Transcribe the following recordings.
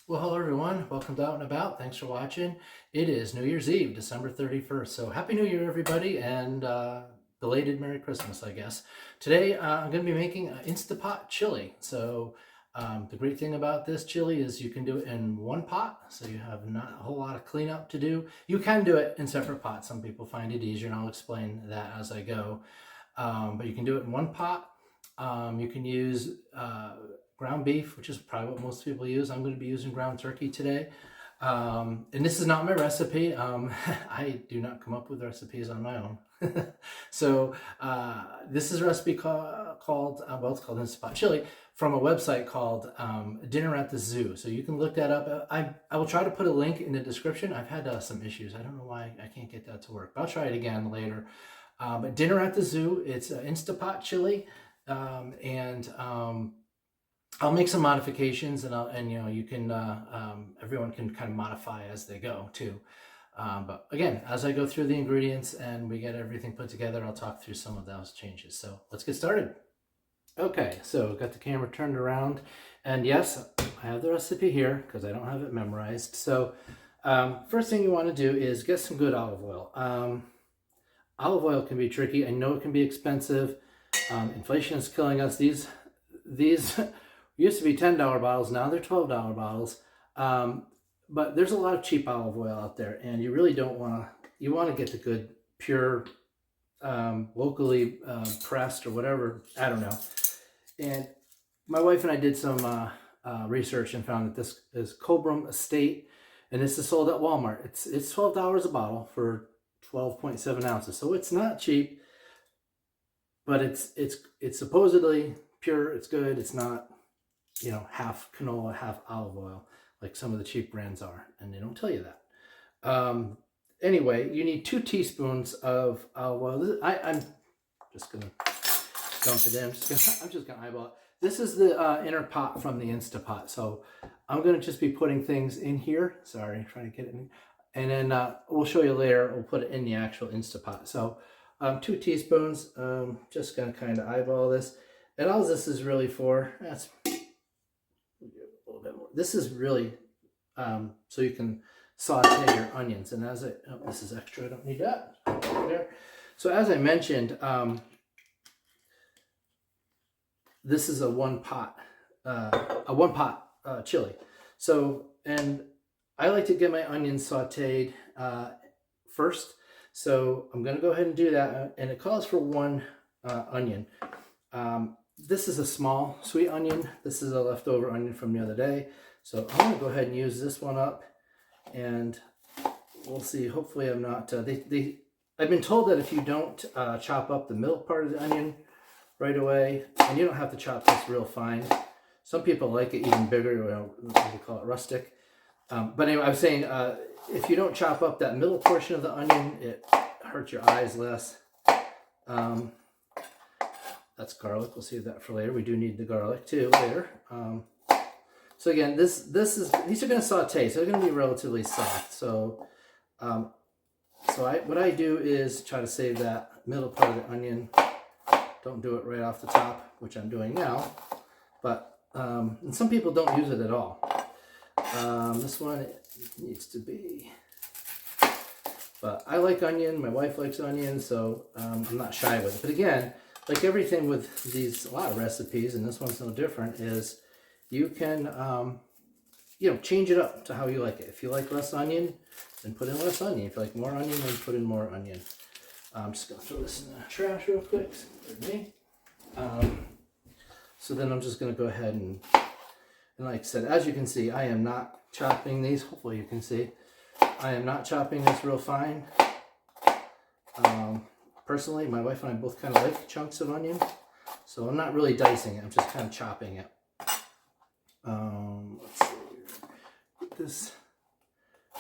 Well, hello everyone. Welcome to Out and About. Thanks for watching. It is New Year's Eve, December 31st. So Happy New Year, everybody, and belated Merry Christmas, I guess. Today, I'm going to be making Instapot chili. So the great thing about this chili is you can do it in one pot, so you have not a whole lot of cleanup to do. You can do it in separate pots. Some people find it easier, and I'll explain that as I go. But you can do it in one pot. You can use ground beef, which is probably what most people use. I'm going to be using ground turkey today. And this is not my recipe. I do not come up with recipes on my own. So this is a recipe called it's called Instapot chili from a website called Dinner at the Zoo. So you can look that up. I will try to put a link in the description. I've had some issues. I don't know why I can't get that to work, but I'll try it again later. But Dinner at the Zoo, it's Instapot chili. I'll make some modifications, and you know, you can everyone can kind of modify as they go too. But again, as I go through the ingredients and we get everything put together, I'll talk through some of those changes. So let's get started. Okay, so got the camera turned around, and yes, I have the recipe here because I don't have it memorized. So first thing you want to do is get some good olive oil. Olive oil can be tricky. I know it can be expensive. Inflation is killing us. These used to be $10 bottles. Now they're $12 bottles. But there's a lot of cheap olive oil out there, and you really don't want to. You want to get the good, pure, locally pressed or whatever. I don't know. And my wife and I did some research and found that this is Cobram Estate, and this is sold at Walmart. It's $12 a bottle for 12.7 ounces, so it's not cheap. But it's supposedly pure. It's good. It's not, you know, half canola, half olive oil like some of the cheap brands are, and they don't tell you that. Anyway, you need 2 teaspoons of olive oil. I'm just gonna dump it in. I'm just gonna eyeball it. This is the inner pot from the Instapot, so I'm gonna just be putting things in here. Sorry, trying to get it in, and then we'll show you later. We'll put it in the actual Instapot. So 2 teaspoons. Just gonna kind of eyeball this, and all this is really for. That's a little bit more. This is really so you can saute your onions. And as this is extra. I don't need that. There. So as I mentioned, this is a one pot chili. So, and I like to get my onions sauteed first. So I'm going to go ahead and do that, and it calls for 1 onion. This is a small sweet onion. This is a leftover onion from the other day. So I'm going to go ahead and use this one up, and we'll see. Hopefully I'm not, I've been told that if you don't chop up the middle part of the onion right away, and you don't have to chop this real fine. Some people like it even bigger, or we call it rustic. But anyway, I was saying, if you don't chop up that middle portion of the onion, it hurts your eyes less. That's garlic. We'll save that for later. We do need the garlic too later. So again, these are going to saute, so they're going to be relatively soft. So, what I do is try to save that middle part of the onion. Don't do it right off the top, which I'm doing now. But and some people don't use it at all. This one, it needs to be, but I like onion, my wife likes onion, so I'm not shy with it. But again, like everything with these, a lot of recipes, and this one's no different, is you can, you know, change it up to how you like it. If you like less onion, then put in less onion. If you like more onion, then put in more onion. I'm just going to throw this in the trash real quick. Pardon me. So then I'm just going to go ahead and like I said, as you can see, I am not chopping these. Hopefully you can see. I am not chopping this real fine. Personally, my wife and I both kind of like chunks of onion. So I'm not really dicing it. I'm just kind of chopping it. Let's see. Get this.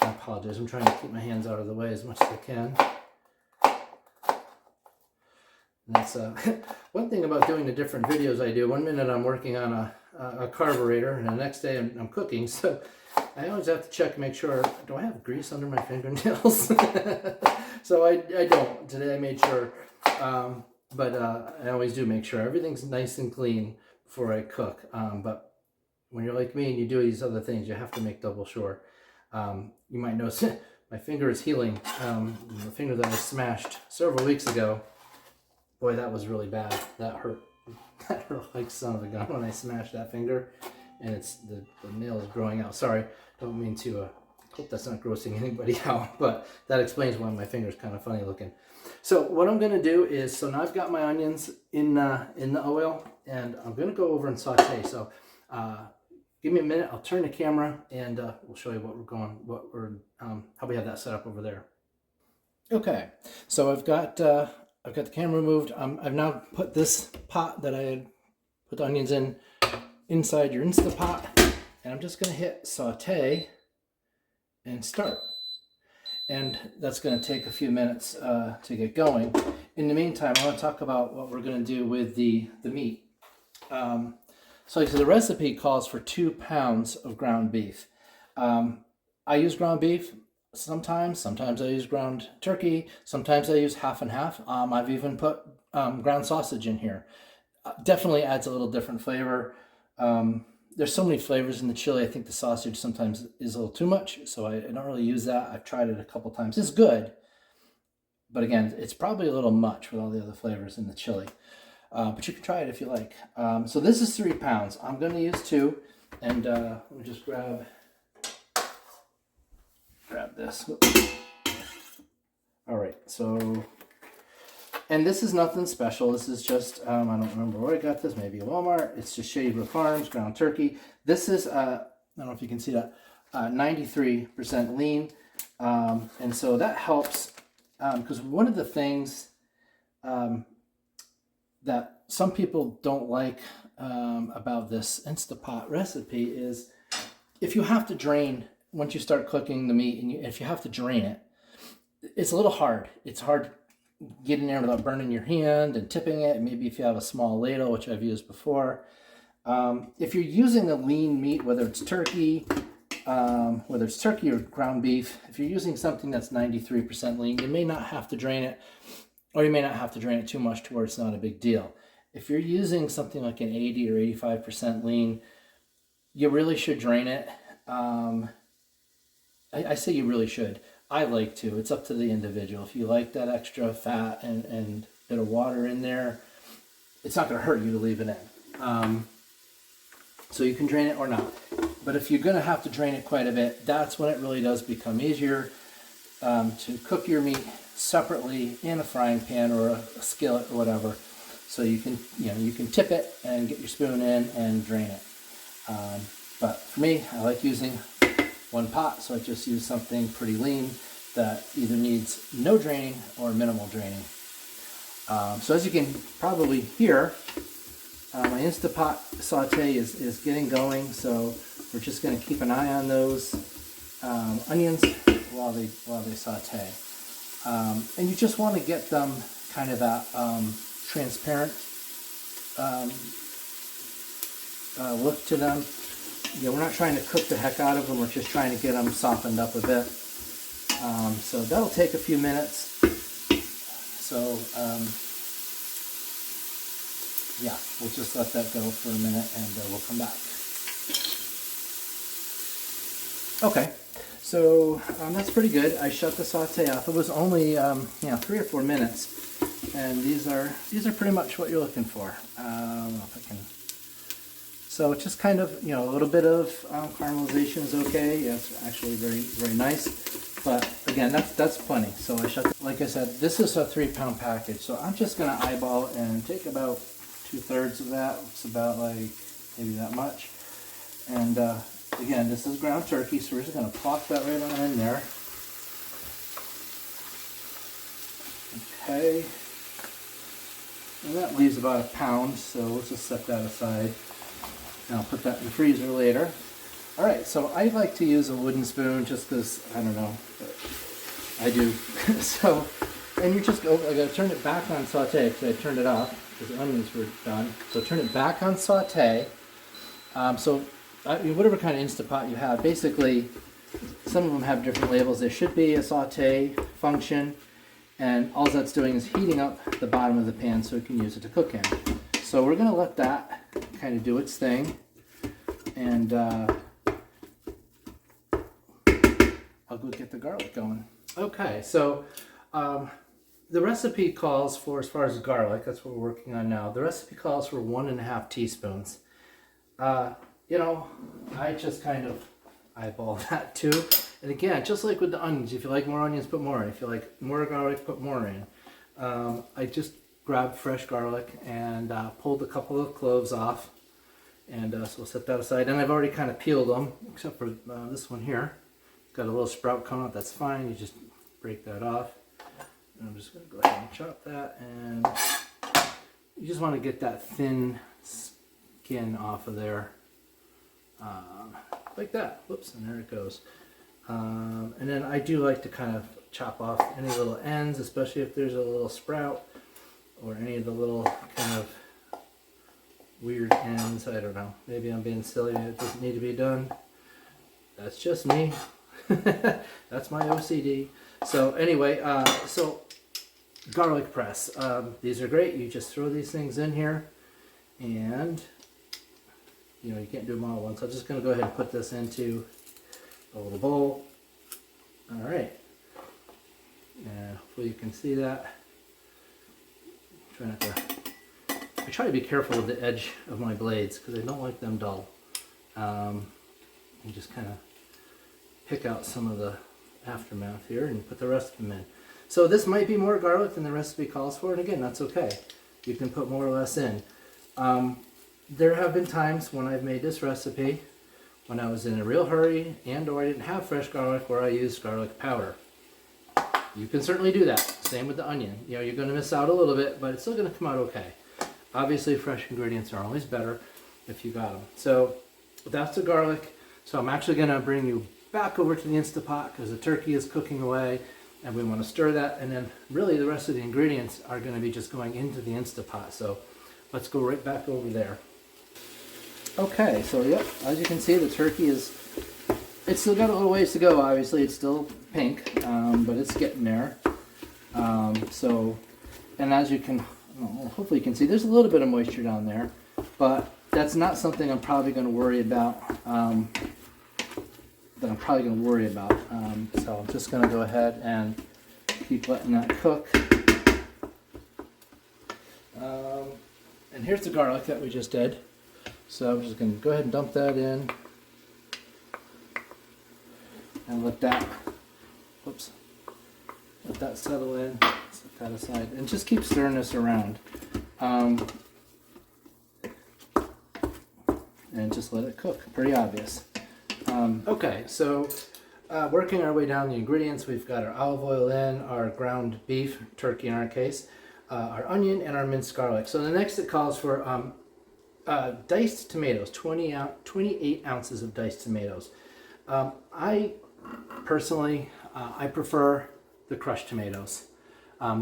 I apologize. I'm trying to keep my hands out of the way as much as I can. And that's one thing about doing the different videos I do. 1 minute I'm working on a carburetor, and the next day I'm cooking. So I always have to check and make sure, do I have grease under my fingernails? So I don't. Today I made sure. But I always do make sure everything's nice and clean before I cook. But when you're like me and you do these other things, you have to make double sure. You might notice my finger is healing. The finger that I smashed several weeks ago, boy, that was really bad. That hurt. That hurt like son of a gun when I smashed that finger, and it's the nail is growing out. Sorry, don't mean to. Hope that's not grossing anybody out, but that explains why my finger's kind of funny looking. So what I'm gonna do is, so now I've got my onions in the oil, and I'm gonna go over and saute. So give me a minute. I'll turn the camera, and we'll show you how we have that set up over there. Okay, so I've got the camera moved. I've now put this pot that I had put the onions in inside your Instapot, and I'm just gonna hit saute and start. And that's going to take a few minutes to get going. In the meantime, I want to talk about what we're going to do with the meat. So the recipe calls for 2 pounds of ground beef. I use ground beef sometimes I use ground turkey, sometimes I use half and half. I've even put ground sausage in here. Definitely adds a little different flavor. There's so many flavors in the chili. I think the sausage sometimes is a little too much, so I don't really use that. I've tried it a couple times. It's good, but again, it's probably a little much with all the other flavors in the chili. But you can try it if you like. So this is 3 pounds. I'm going to use 2, and let me just grab this. All right, so, and this is nothing special. This is just, I don't remember where I got this, maybe at Walmart. It's just Shaver Farms ground turkey. This is, I don't know if you can see that, 93% lean. And so that helps, because one of the things that some people don't like about this Instapot recipe is if you have to drain, once you start cooking the meat, and if you have to drain it, it's a little hard. It's hard getting there without burning your hand and tipping it. Maybe if you have a small ladle, which I've used before. If you're using a lean meat, whether it's turkey or ground beef, if you're using something that's 93% lean, you may not have to drain it, or you may not have to drain it too much to where it's not a big deal. If you're using something like an 80 or 85% lean, you really should drain it. I say you really should. I like to. It's up to the individual. If you like that extra fat and bit of water in there, it's not going to hurt you to leave it in. So you can drain it or not. But if you're going to have to drain it quite a bit, that's when it really does become easier to cook your meat separately in a frying pan or a skillet or whatever. So you can tip it and get your spoon in and drain it. But for me, I like using one pot, so I just use something pretty lean that either needs no draining or minimal draining. So as you can probably hear, my Instapot saute is getting going, so we're just going to keep an eye on those onions while they saute. And you just want to get them kind of that transparent look to them. We're not trying to cook the heck out of them, we're just trying to get them softened up a bit. So that'll take a few minutes. So yeah, we'll just let that go for a minute and we'll come back. Okay, so that's pretty good. I shut the saute off. It was only 3 or 4 minutes, and these are pretty much what you're looking for. I don't know if I can. So it's just kind of, a little bit of caramelization is okay. Yeah, it's actually very, very nice. But again, that's plenty. So I shut, like I said, this is a 3 pound package. So I'm just gonna eyeball and take about 2/3 of that. It's about like maybe that much. And again, this is ground turkey, so we're just gonna plop that right on in there. Okay. And that leaves about a pound, so let's just set that aside. And I'll put that in the freezer later. All right, so I like to use a wooden spoon just because, I don't know, but I do. So, and you just go, I gotta turn it back on saute because I turned it off because the onions were done. So turn it back on saute. Whatever kind of Instapot you have, basically, some of them have different labels. There should be a saute function, and all that's doing is heating up the bottom of the pan so you can use it to cook in. So we're gonna let that kind of do its thing. and I'll go get the garlic going. Okay, so the recipe calls for, as far as garlic, that's what we're working on now. The recipe calls for 1.5 teaspoons. You know, I just kind of eyeball that too. And again, just like with the onions, if you like more onions, put more in. If you like more garlic, put more in. I just grabbed fresh garlic and pulled a couple of cloves off. And so we'll set that aside. And I've already kind of peeled them, except for this one here. Got a little sprout coming out, that's fine. You just break that off. And I'm just going to go ahead and chop that. And you just want to get that thin skin off of there. Like that. Whoops, and there it goes. And then I do like to kind of chop off any little ends, especially if there's a little sprout or any of the little kind of weird ends. I don't know. Maybe I'm being silly. It doesn't need to be done. That's just me. That's my OCD. So anyway, so garlic press. These are great. You just throw these things in here, and you know you can't do them all at once. I'm just going to go ahead and put this into a little bowl. All right, and hopefully you can see that. Try not to. I try to be careful with the edge of my blades because I don't like them dull. And just kind of pick out some of the aftermath here and put the rest of them in. So this might be more garlic than the recipe calls for, and again, that's okay. You can put more or less in. There have been times when I've made this recipe when I was in a real hurry and or I didn't have fresh garlic where I used garlic powder. You can certainly do that. Same with the onion. You know, you're going to miss out a little bit, but it's still going to come out okay. Obviously, fresh ingredients are always better if you got them. So that's the garlic. So I'm actually going to bring you back over to the Instapot because the turkey is cooking away and we want to stir that, and then really the rest of the ingredients are going to be just going into the Instapot. So let's go right back over there. Okay, so yep, as you can see, the turkey it's still got a little ways to go. Obviously it's still pink, but it's getting there. So, and as you can, well, hopefully you can see, there's a little bit of moisture down there, but that's not something I'm probably going to worry about. So I'm just going to go ahead and keep letting that cook. And here's the garlic that we just did. So I'm just going to go ahead and dump that in and let that settle in. Set that aside and just keep stirring this around. And just let it cook. Pretty obvious. Okay, so working our way down the ingredients, we've got our olive oil in, our ground beef, turkey in our case, our onion, and our minced garlic. So the next it calls for diced tomatoes, 28 ounces of diced tomatoes. I personally, I prefer the crushed tomatoes.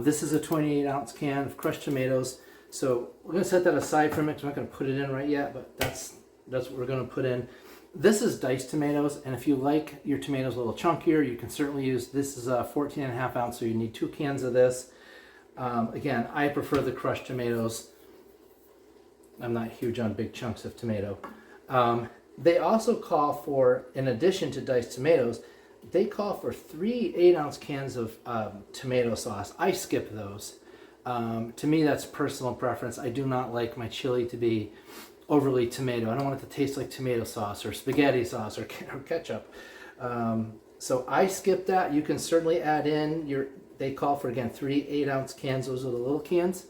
This is a 28 ounce can of crushed tomatoes. So we're going to set that aside for a minute. I'm not going to put it in right yet, but that's what we're going to put in. This is diced tomatoes, and if you like your tomatoes a little chunkier, you can certainly use, this is a 14.5 ounce, so you need 2 cans of this. Again, I prefer the crushed tomatoes. I'm not huge on big chunks of tomato. They also call for, in addition to diced tomatoes, they call for 3 8-ounce cans of tomato sauce. I skip those. To me, that's personal preference. I do not like my chili to be overly tomato. I don't want it to taste like tomato sauce or spaghetti sauce or ketchup. So I skip that. You can certainly add in they call for, again, 3 8-ounce cans. Those are the little cans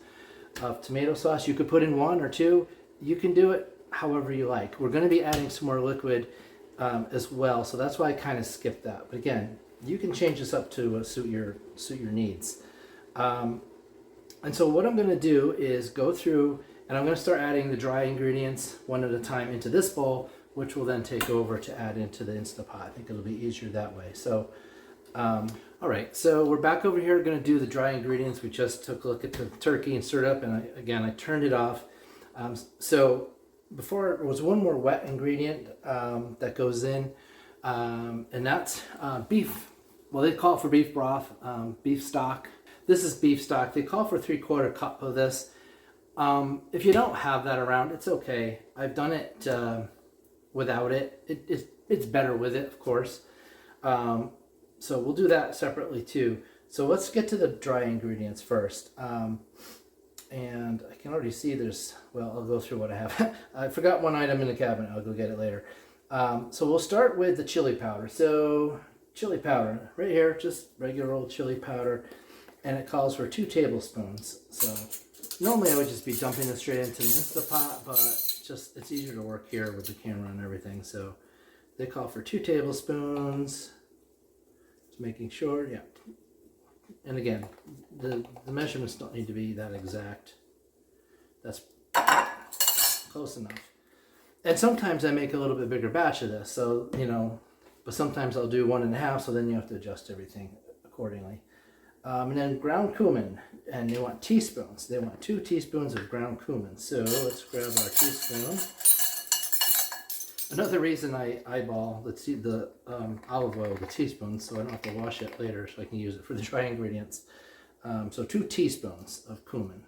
of tomato sauce. You could put in 1 or 2. You can do it however you like. We're going to be adding some more liquid as well, so that's why I kind of skipped that. But again, you can change this up to suit your needs. And so what I'm going to do is go through, and I'm going to start adding the dry ingredients one at a time into this bowl, which will then take over to add into the Instapot. I think it'll be easier that way. So, all right, so we're back over here going to do the dry ingredients. We just took a look at the turkey and stirred up, and I turned it off. So before, there was one more wet ingredient that goes in, and that's beef. Well, they call it for beef broth, beef stock. This is beef stock. They call for 3/4 cup of this. If you don't have that around, it's okay. I've done it without it. It's better with it, of course. So we'll do that separately too. So let's get to the dry ingredients first. And I can already see well, I'll go through what I have. I forgot one item in the cabinet. I'll go get it later. So we'll start with the chili powder. So chili powder right here, just regular old chili powder. And it calls for 2 tablespoons. So normally I would just be dumping this straight into the Instapot, but it's easier to work here with the camera and everything. So they call for 2 tablespoons. Just making sure, yeah. And again, the measurements don't need to be that exact. That's close enough. And sometimes I make a little bit bigger batch of this, so, but sometimes I'll do 1.5, so then you have to adjust everything accordingly. And then ground cumin, and they want teaspoons. They want 2 teaspoons of ground cumin. So let's grab our teaspoon. Another reason I eyeball the olive oil, the teaspoons, so I don't have to wash it later, so I can use it for the dry ingredients. So 2 teaspoons of cumin.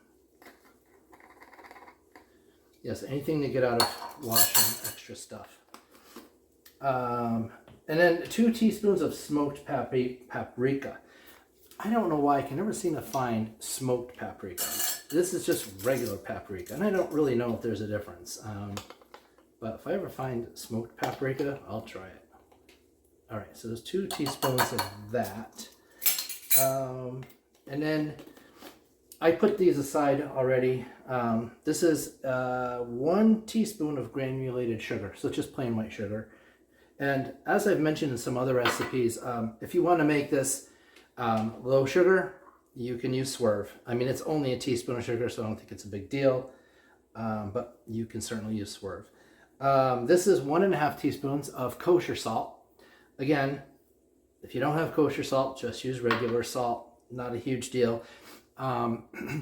Yes, anything to get out of washing extra stuff. And then 2 teaspoons of smoked paprika. I don't know why I can never seem to find smoked paprika. This is just regular paprika, and I don't really know if there's a difference. But if I ever find smoked paprika, I'll try it. All right, so there's 2 teaspoons of that. And then I put these aside already. This is 1 teaspoon of granulated sugar, so just plain white sugar. And as I've mentioned in some other recipes, if you want to make this low sugar, you can use Swerve. I mean, it's only a teaspoon of sugar, so I don't think it's a big deal. But you can certainly use Swerve. This is 1.5 teaspoons of kosher salt. Again, if you don't have kosher salt, just use regular salt. Not a huge deal.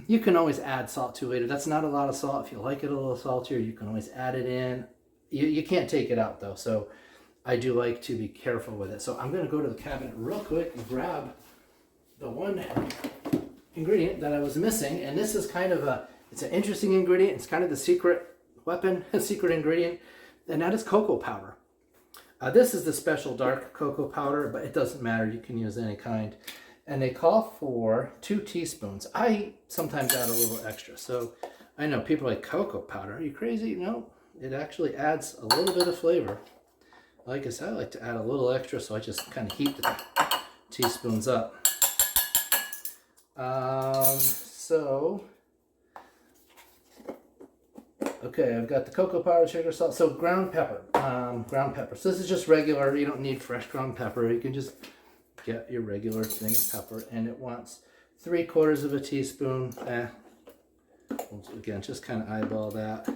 You can always add salt to later. That's not a lot of salt. If you like it a little saltier, you can always add it in. You can't take it out though, so I do like to be careful with it. So I'm going to go to the cabinet real quick and grab the one ingredient that I was missing, and this is kind of it's an interesting ingredient. It's kind of the secret weapon, a secret ingredient, and that is cocoa powder. This is the special dark cocoa powder, but it doesn't matter. You can use any kind. And they call for 2 teaspoons. I sometimes add a little extra. So I know people are like, cocoa powder, are you crazy? No, it actually adds a little bit of flavor. Like I said, I like to add a little extra, so I just kind of heat the teaspoons up. Okay, I've got the cocoa powder, sugar, salt. So ground pepper. So this is just regular. You don't need fresh ground pepper. You can just get your regular thing of pepper, and it wants 3/4 of a teaspoon. Again, just kind of eyeball that.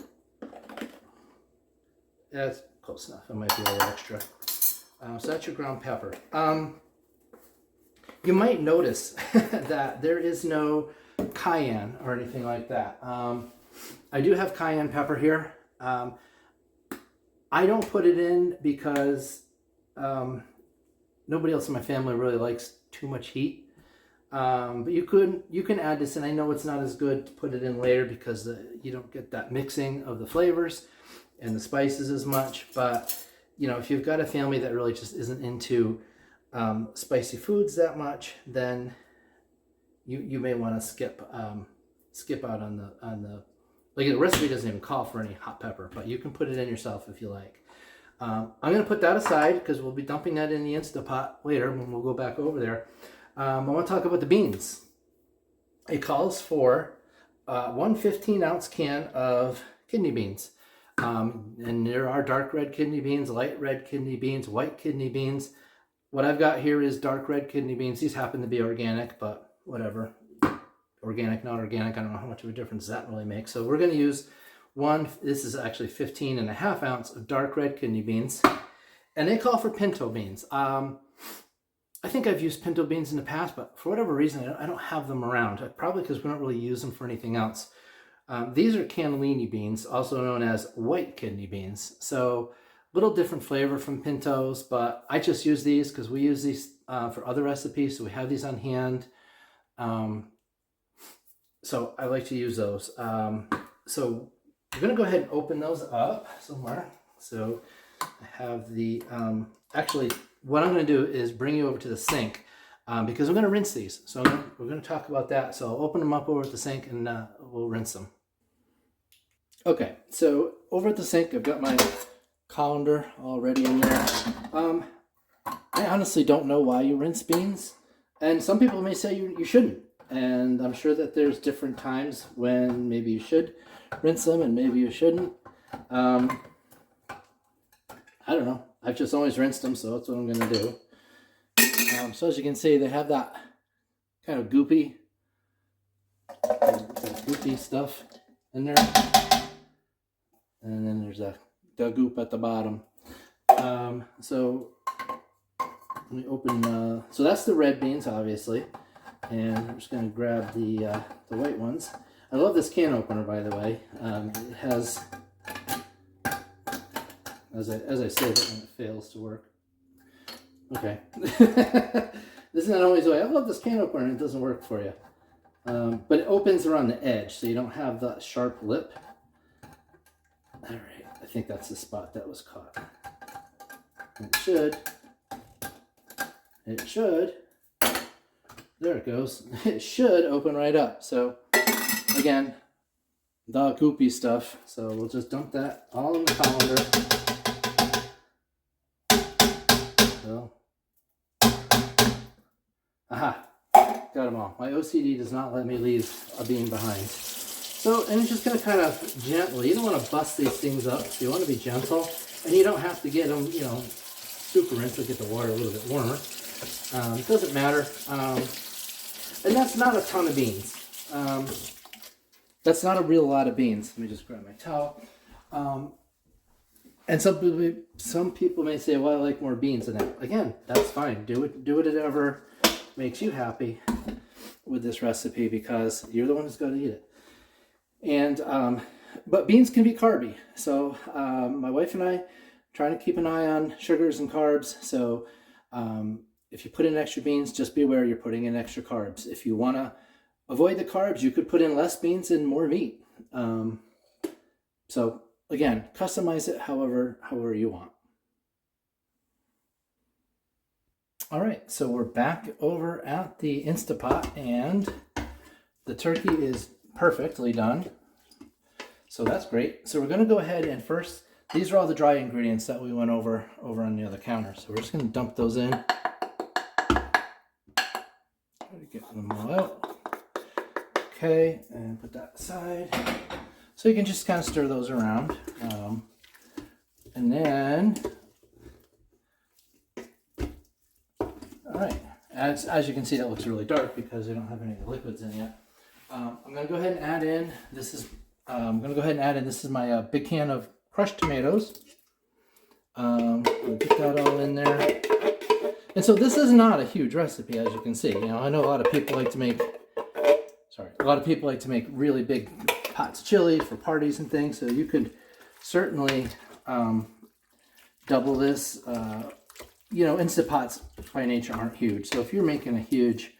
That's close enough. It might be a little extra. So that's your ground pepper. You might notice that there is no cayenne or anything like that. I do have cayenne pepper here. I don't put it in because nobody else in my family really likes too much heat. But you can add this, and I know it's not as good to put it in later because you don't get that mixing of the flavors and the spices as much. But if you've got a family that really just isn't into spicy foods that much, then you may want to skip out on the like the recipe doesn't even call for any hot pepper, but you can put it in yourself if you like. I'm going to put that aside because we'll be dumping that in the Instapot later when we'll go back over there. I want to talk about the beans. It calls for 1 15-ounce can of kidney beans. And there are dark red kidney beans, light red kidney beans, white kidney beans. What I've got here is dark red kidney beans. These happen to be organic, but whatever. Organic, not organic, I don't know how much of a difference that really makes. So we're going to use this is actually 15.5 ounce of dark red kidney beans. And they call for pinto beans. I think I've used pinto beans in the past, but for whatever reason, I don't have them around. Probably because we don't really use them for anything else. These are cannellini beans, also known as white kidney beans. So a little different flavor from pintos, but I just use these because we use these for other recipes. So we have these on hand. So I like to use those. So we're going to go ahead and open those up somewhere. So I have the, actually, what I'm going to do is bring you over to the sink because we're going to rinse these. So we're going to talk about that. So I'll open them up over at the sink and we'll rinse them. Okay, so over at the sink, I've got my colander already in there. I honestly don't know why you rinse beans. And some people may say you shouldn't. And I'm sure that there's different times when maybe you should rinse them and maybe you shouldn't. I don't know. I've just always rinsed them, so that's what I'm going to do. So as you can see, they have that kind of goopy stuff in there. And then there's the goop at the bottom. So let me open, so that's the red beans, obviously. And I'm just going to grab the white ones. I love this can opener, by the way. It has, as I say that when it fails to work. Okay. This is not always the way. I love this can opener and it doesn't work for you. But it opens around the edge, so you don't have that sharp lip. All right, I think that's the spot that was caught. It should, there it goes. It should open right up. So again, the goopy stuff. So we'll just dump that all in the colander. So, aha, got them all. My OCD does not let me leave a bean behind. So, and it's just going to kind of gently, you don't want to bust these things up, so you want to be gentle, and you don't have to get them, you know, super rinsed to get the water a little bit warmer. It doesn't matter. And that's not a ton of beans. That's not a real lot of beans. Let me just grab my towel. And some people may say, well, I like more beans than that. Again, that's fine. Do whatever makes you happy with this recipe because you're the one who's got to eat it. And but beans can be carby. So my wife and I trying to keep an eye on sugars and carbs. So if you put in extra beans, just be aware you're putting in extra carbs. If you want to avoid the carbs, you could put in less beans and more meat. So again, customize it however you want. All right, so we're back over at the Instapot and the turkey is perfectly done. So that's great. So we're going to go ahead and first, these are all the dry ingredients that we went over on the other counter. So we're just going to dump those in. Get them all out. Okay, and put that aside. So you can just kind of stir those around. And then, all right, as you can see, that looks really dark because we don't have any of the liquids in yet. I'm going to go ahead and add in, this is my big can of crushed tomatoes. I'll get that all in there. And so this is not a huge recipe, as you can see. You know, I know a lot of people like to make, really big pots of chili for parties and things. So you could certainly double this. You know, Instapots by nature aren't huge. So if you're making a huge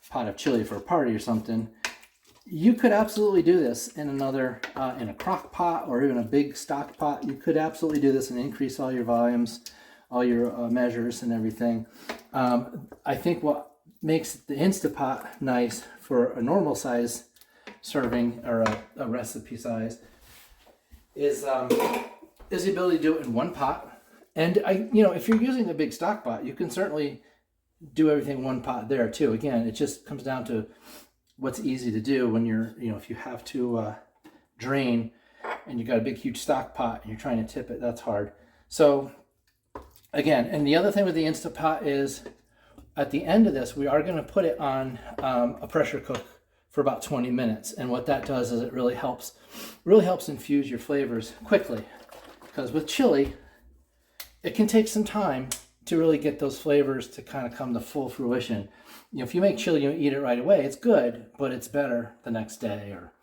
pot of chili for a party or something, you could absolutely do this in another, in a crock pot or even a big stock pot. You could absolutely do this and increase all your volumes, all your measures and everything. I think what makes the Instapot nice for a normal size serving or a recipe size is the ability to do it in one pot. And if you're using a big stock pot, you can certainly do everything in one pot there too. Again, it just comes down to what's easy to do when you're, if you have to drain and you've got a big, huge stock pot and you're trying to tip it, that's hard. So again, and the other thing with the Instapot is at the end of this, we are going to put it on a pressure cook for about 20 minutes. And what that does is it really helps infuse your flavors quickly. Because with chili, it can take some time to really get those flavors to kind of come to full fruition. If you make chili, you eat it right away, it's good, but it's better the next day or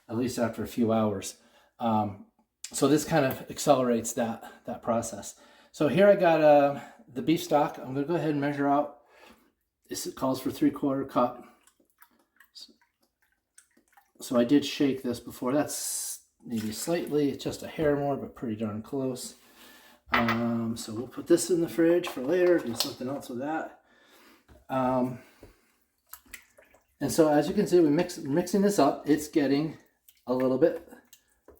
at least after a few hours. So this kind of accelerates that process. So here I got the beef stock. I'm going to go ahead and measure out. This calls for 3/4 cup. So I did shake this before. That's maybe slightly, it's just a hair more, but pretty darn close. So we'll put this in the fridge for later, do something else with that. And so as you can see, we're mixing this up. It's getting a little bit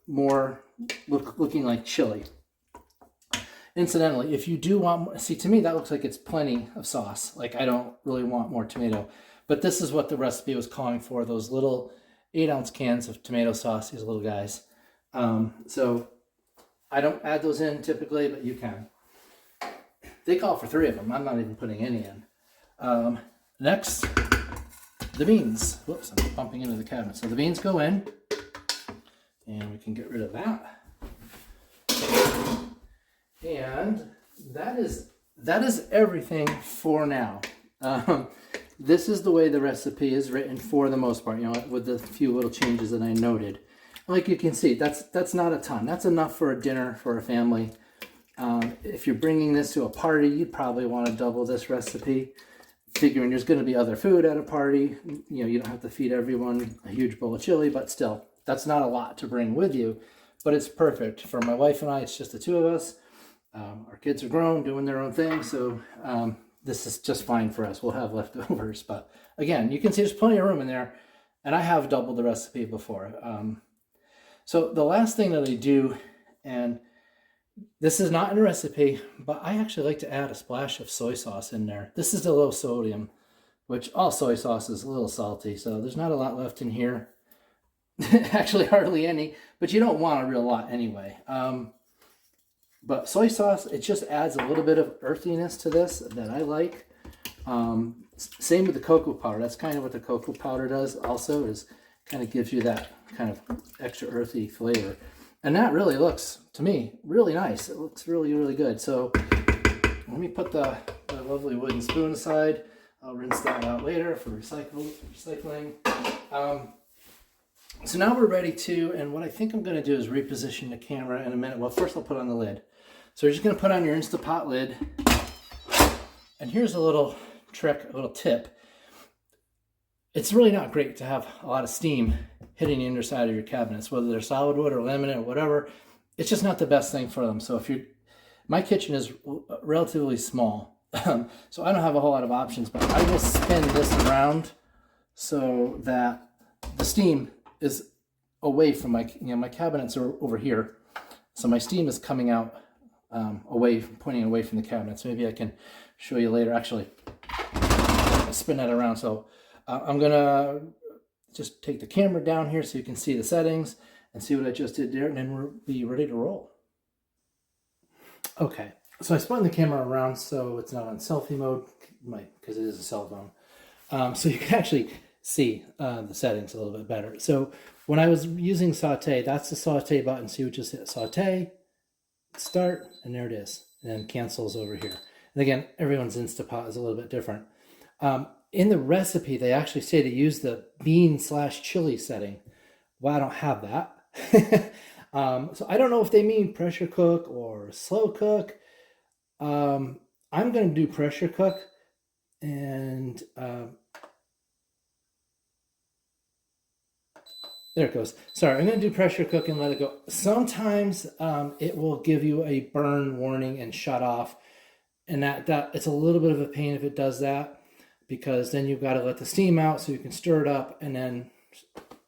more looking like chili. Incidentally, if you do want more, see, to me that looks like it's plenty of sauce. Like I don't really want more tomato. But this is what the recipe was calling for, those little 8-ounce cans of tomato sauce, these little guys. So I don't add those in typically, but you can. They call for 3 of them. I'm not even putting any in. Next, the beans. Whoops, I'm bumping into the cabinet. So the beans go in, and we can get rid of that. And that is everything for now. This is the way the recipe is written for the most part, with the few little changes that I noted. Like you can see, that's not a ton. That's enough for a dinner for a family. If you're bringing this to a party, you'd probably want to double this recipe, figuring there's going to be other food at a party. You don't have to feed everyone a huge bowl of chili, but still, that's not a lot to bring with you. But it's perfect. For my wife and I, it's just the 2 of us. Our kids are grown, doing their own thing, so this is just fine for us. We'll have leftovers, but again, you can see there's plenty of room in there, and I have doubled the recipe before. So the last thing that I do, and this is not in a recipe, but I actually like to add a splash of soy sauce in there. This is a low sodium, which all soy sauce is a little salty, so there's not a lot left in here. Actually, hardly any, but you don't want a real lot anyway. But soy sauce, it just adds a little bit of earthiness to this that I like. Same with the cocoa powder. That's kind of what the cocoa powder does also, is kind of gives you that kind of extra earthy flavor. And that really looks, to me, really nice. It looks really, really good. So let me put the lovely wooden spoon aside. I'll rinse that out later for recycling. So now we're ready to, and what I think I'm going to do is reposition the camera in a minute. Well, first I'll put on the lid. So you're just going to put on your Instapot lid. And here's a little trick, a little tip. It's really not great to have a lot of steam hitting the underside of your cabinets, whether they're solid wood or laminate or whatever. It's just not the best thing for them. So if my kitchen is relatively small, so I don't have a whole lot of options, but I will spin this around so that the steam is away from my cabinets are over here. So my steam is coming out pointing away from the cabinets. Maybe I can show you later. Actually, I'll spin that around. So I'm gonna just take the camera down here so you can see the settings and see what I just did there, and then we'll be ready to roll. Okay, so I spun the camera around so it's not on selfie mode, because it is a cell phone. So you can actually see the settings a little bit better. So when I was using saute, that's the saute button. So you would just hit saute, start, and there it is. And then cancels over here. And again, everyone's Instapot is a little bit different. In the recipe, they actually say to use the bean/chili setting. Well, I don't have that. So I don't know if they mean pressure cook or slow cook. I'm going to do pressure cook, and there it goes. Sorry, I'm going to do pressure cook and let it go. Sometimes it will give you a burn warning and shut off, and that it's a little bit of a pain if it does that, because then you've got to let the steam out so you can stir it up, and then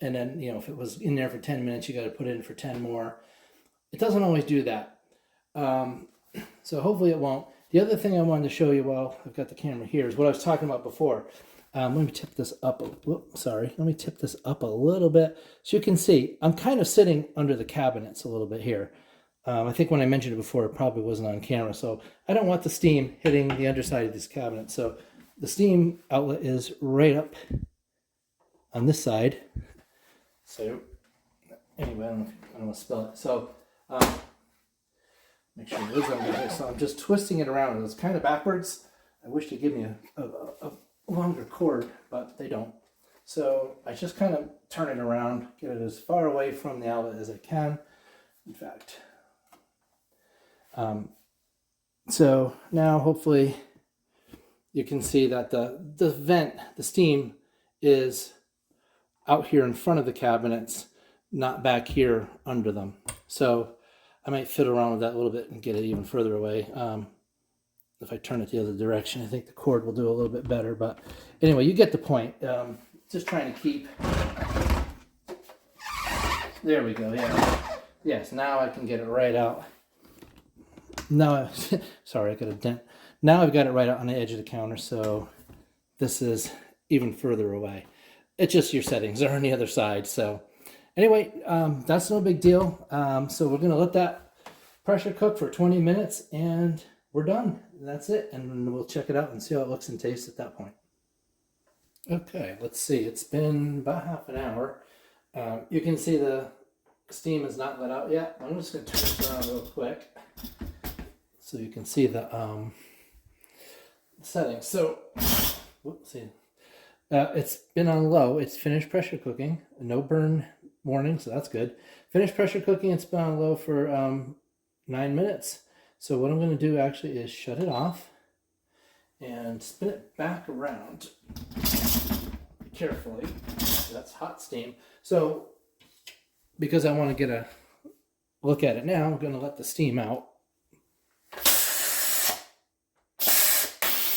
if it was in there for 10 minutes, you got to put it in for 10 more. It doesn't always do that. So hopefully it won't. The other thing I wanted to show you while I've got the camera here is what I was talking about before. Let me tip this up. Let me tip this up a little bit so you can see. I'm kind of sitting under the cabinets a little bit here. I think when I mentioned it before, it probably wasn't on camera. So I don't want the steam hitting the underside of this cabinet. So the steam outlet is right up on this side. So anyway, I don't want to spill it. So make sure the lid's under here. So I'm just twisting it around. It's kind of backwards. I wish they'd give me a longer cord, but they don't. So I just kind of turn it around, get it as far away from the outlet as I can. In fact, so now hopefully you can see that the vent, the steam, is out here in front of the cabinets, not back here under them. So I might fiddle around with that a little bit and get it even further away. If I turn it the other direction, I think the cord will do a little bit better. But anyway, you get the point. Just trying to keep. There we go. Yeah. Yes. Now I can get it right out. Now, sorry, I got a dent. Now I've got it right out on the edge of the counter, so this is even further away. It's just your settings are on the other side. So anyway, that's no big deal. So we're going to let that pressure cook for 20 minutes, and we're done. That's it, and we'll check it out and see how it looks and tastes at that point. Okay, let's see. It's been about half an hour. You can see the steam is not let out yet. I'm just going to turn this around real quick so you can see the settings. So, whoops, see. It's been on low. It's finished pressure cooking. No burn warning, so that's good. Finished pressure cooking. It's been on low for 9 minutes. So what I'm going to do actually is shut it off and spin it back around carefully. That's hot steam. So because I want to get a look at it now, I'm going to let the steam out.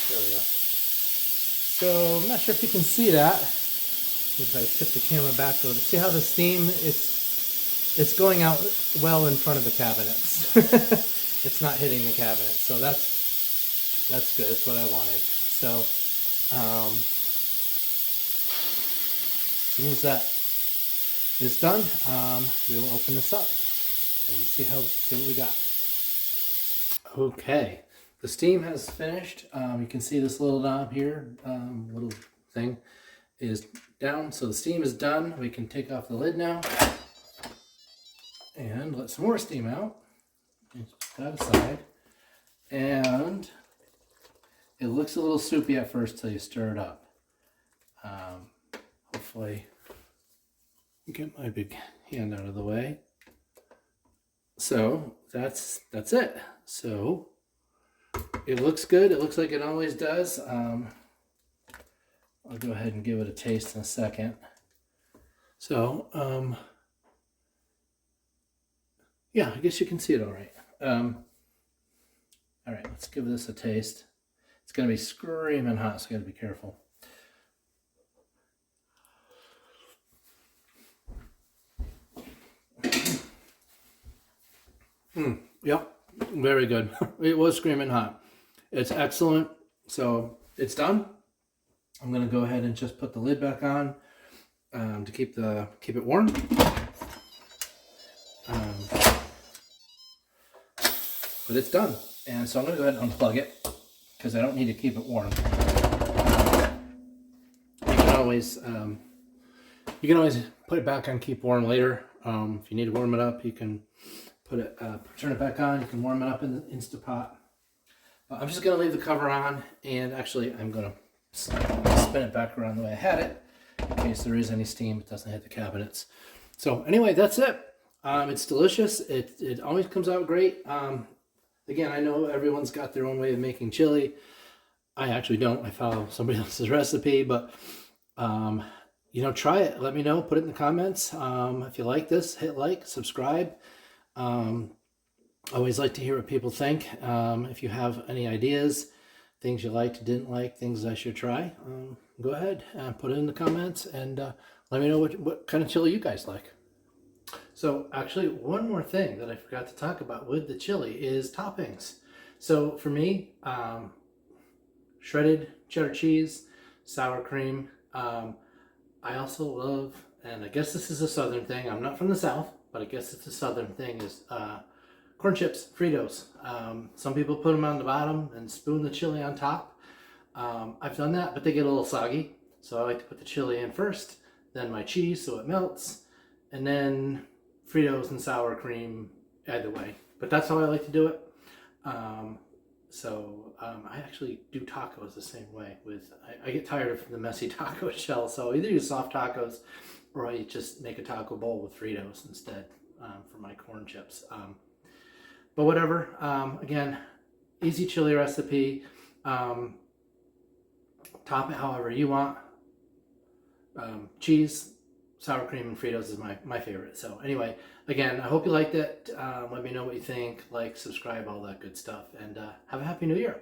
There we go. So I'm not sure if you can see that. If I tip the camera back a little, see how the steam, it's going out well in front of the cabinets. It's not hitting the cabinet, so that's good. That's what I wanted. So as soon as that is done, we will open this up and see what we got. Okay, the steam has finished. You can see this little knob here, little thing is down. So the steam is done. We can take off the lid now and let some more steam out. Put that aside. And it looks a little soupy at first till you stir it up. Hopefully, get my big hand out of the way. So that's it. So it looks good. It looks like it always does. I'll go ahead and give it a taste in a second. So yeah, I guess you can see it all right. All right, let's give this a taste. It's going to be screaming hot, so you got to be careful. Yep, very good. It was screaming hot. It's excellent. So it's done. I'm going to go ahead and just put the lid back on to keep it warm. But it's done. And so I'm going to go ahead and unplug it because I don't need to keep it warm. You can always put it back on keep warm later. If you need to warm it up, you can turn it back on. You can warm it up in the Instapot. I'm just going to leave the cover on, and actually I'm going to spin it back around the way I had it in case there is any steam. It doesn't hit the cabinets. So anyway, that's it. It's delicious. It always comes out great. Again, I know everyone's got their own way of making chili. I actually don't. I follow somebody else's recipe, but try it. Let me know. Put it in the comments. If you like this, hit like, subscribe. I always like to hear what people think. If you have any ideas, things you liked, didn't like, things I should try, go ahead and put it in the comments and let me know what kind of chili you guys like. So actually, one more thing that I forgot to talk about with the chili is toppings. So for me, shredded cheddar cheese, sour cream. I also love, and I guess this is a southern thing. I'm not from the South, but I guess it's a southern thing, is corn chips, Fritos. Some people put them on the bottom and spoon the chili on top. I've done that, but they get a little soggy. So I like to put the chili in first, then my cheese so it melts, and then Fritos and sour cream either way. But that's how I like to do it. I actually do tacos the same way. I get tired of the messy taco shell, so I either use soft tacos or I just make a taco bowl with Fritos instead for my corn chips. But whatever. Again, easy chili recipe. Top it however you want. Cheese, sour cream and Fritos is my favorite. So anyway, again, I hope you liked it. Let me know what you think. Like, subscribe, all that good stuff. And have a happy new year.